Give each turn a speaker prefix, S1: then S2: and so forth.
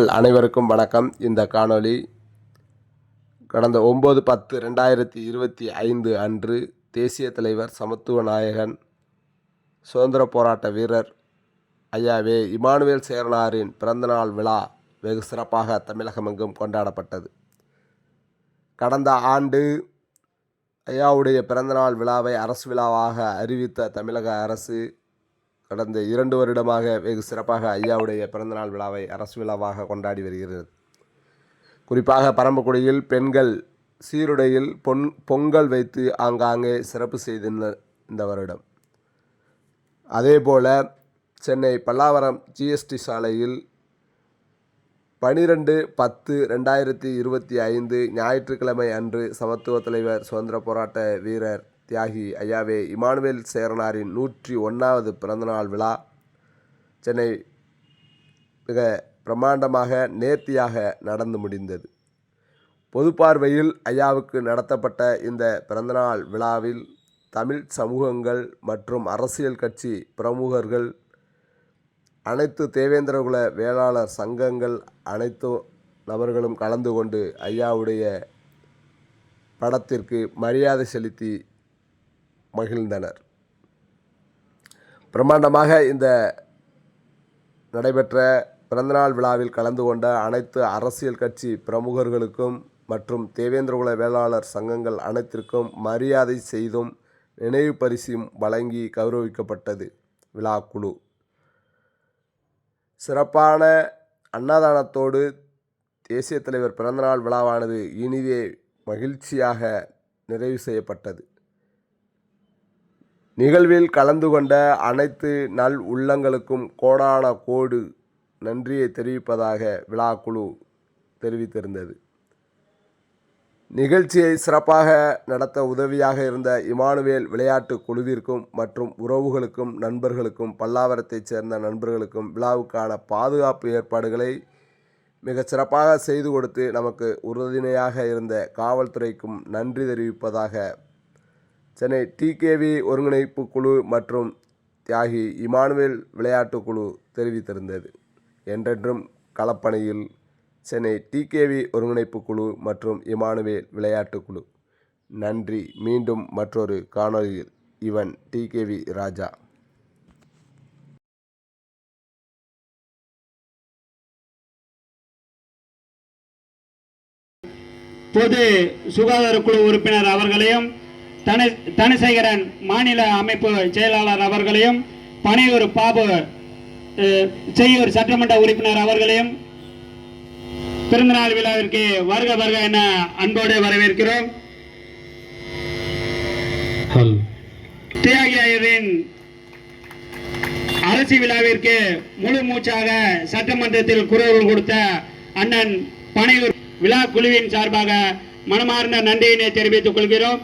S1: உறவுகள் அனைவருக்கும் வணக்கம். இந்த காணொளி கடந்த 9/10/2025 அன்று தேசிய தலைவர், சமத்துவ நாயகன், சுதந்திர போராட்ட வீரர் ஐயா வே. இமானுவேல் சேரனாரின் பிறந்தநாள் விழா வெகு சிறப்பாக தமிழகமெங்கும் கொண்டாடப்பட்டது. கடந்த ஆண்டு ஐயாவுடைய பிறந்தநாள் விழாவை அரசு விழாவாக அறிவித்த தமிழக அரசு கடந்த 2 வருடமாக வெகு சிறப்பாக ஐயாவுடைய பிறந்தநாள் விழாவை அரசு விழாவாக கொண்டாடி வருகிறது. குறிப்பாக பரமக்குடியில் பெண்கள் சீருடையில் பொங்கல் வைத்து ஆங்காங்கே சிறப்பு செய்திருந்த இந்த வருடம். அதேபோல சென்னை பல்லாவரம் ஜிஎஸ்டி சாலையில் 12/10/2025 ஞாயிற்றுக்கிழமை அன்று சமத்துவ தலைவர், சுதந்திர போராட்ட வீரர், தியாகி ஐயா வே. இமானுவேல் சேரனாரின் 101வது பிறந்தநாள் விழா சென்னை மிக பிரம்மாண்டமாக நேர்த்தியாக நடந்து முடிந்தது. பொது பார்வையில் ஐயாவுக்கு நடத்தப்பட்ட இந்த பிறந்தநாள் விழாவில் தமிழ் சமூகங்கள் மற்றும் அரசியல் கட்சி பிரமுகர்கள், அனைத்து தேவேந்திரகுல வேளாளர் சங்கங்கள், அனைத்து நபர்களும் கலந்து கொண்டு ஐயாவுடைய படத்திற்கு மரியாதை செலுத்தி மகிழ்ந்தனர். பிரம்மாண்டமாக இந்த நடைபெற்ற பிறந்தநாள் விழாவில் கலந்து கொண்ட அனைத்து அரசியல் கட்சி பிரமுகர்களுக்கும் மற்றும் தேவேந்திரகுல வேளாளர் சங்கங்கள் அனைத்திற்கும் மரியாதை செய்தும் நினைவு பரிசும் வழங்கி கௌரவிக்கப்பட்டது விழாக்குழு. சிறப்பான அன்னதானத்தோடு தேசிய தலைவர் பிறந்தநாள் விழாவானது இனிதே மகிழ்ச்சியாக நிறைவு செய்யப்பட்டது. நிகழ்வில் கலந்து கொண்ட அனைத்து நல் உள்ளங்களுக்கும் கோடான கோடு நன்றியை தெரிவிப்பதாக விழாக்குழு தெரிவித்திருந்தது. நிகழ்ச்சியை சிறப்பாக நடத்த உதவியாக இருந்த இமானுவேல் விளையாட்டு குழுவிற்கும் மற்றும் உறவுகளுக்கும், நண்பர்களுக்கும், பல்லாவரத்தைச் சேர்ந்த நண்பர்களுக்கும் விழாவுக்கான பாதுகாப்பு ஏற்பாடுகளை மிகச் சிறப்பாக செய்து கொடுத்து நமக்கு உறுதுணையாக இருந்த காவல்துறைக்கும் நன்றி தெரிவிப்பதாக சென்னை டிகேவி ஒருங்கிணைப்பு குழு மற்றும் தியாகி இமானுவேல் விளையாட்டு குழு தெரிவித்திருந்தது. என்றென்றும் களப்பணியில் சென்னை டிகேவி ஒருங்கிணைப்பு குழு மற்றும் இமானுவேல் விளையாட்டு குழு. நன்றி. மீண்டும் மற்றொரு காணொளியில் இவன் டிகேவி ராஜா.
S2: பொது சுகாதார குழு உறுப்பினர் அவர்களையும், தனசேகரன் மாநில அமைப்பு செயலாளர் அவர்களையும், பனையூர் பாபு செய்யூர் சட்டமன்ற உறுப்பினர் அவர்களையும் பிறந்தநாள் விழாவிற்கு வருக வருக என அன்போடு வரவேற்கிறோம். தியாகி ஐயாவின் அரசு விழாவிற்கு முழு மூச்சாக சட்டமன்றத்தில் குரல் கொடுத்த அண்ணன் பனையூர் விழா குழுவின் சார்பாக மனமார்ந்த நன்றியினை தெரிவித்துக் கொள்கிறோம்.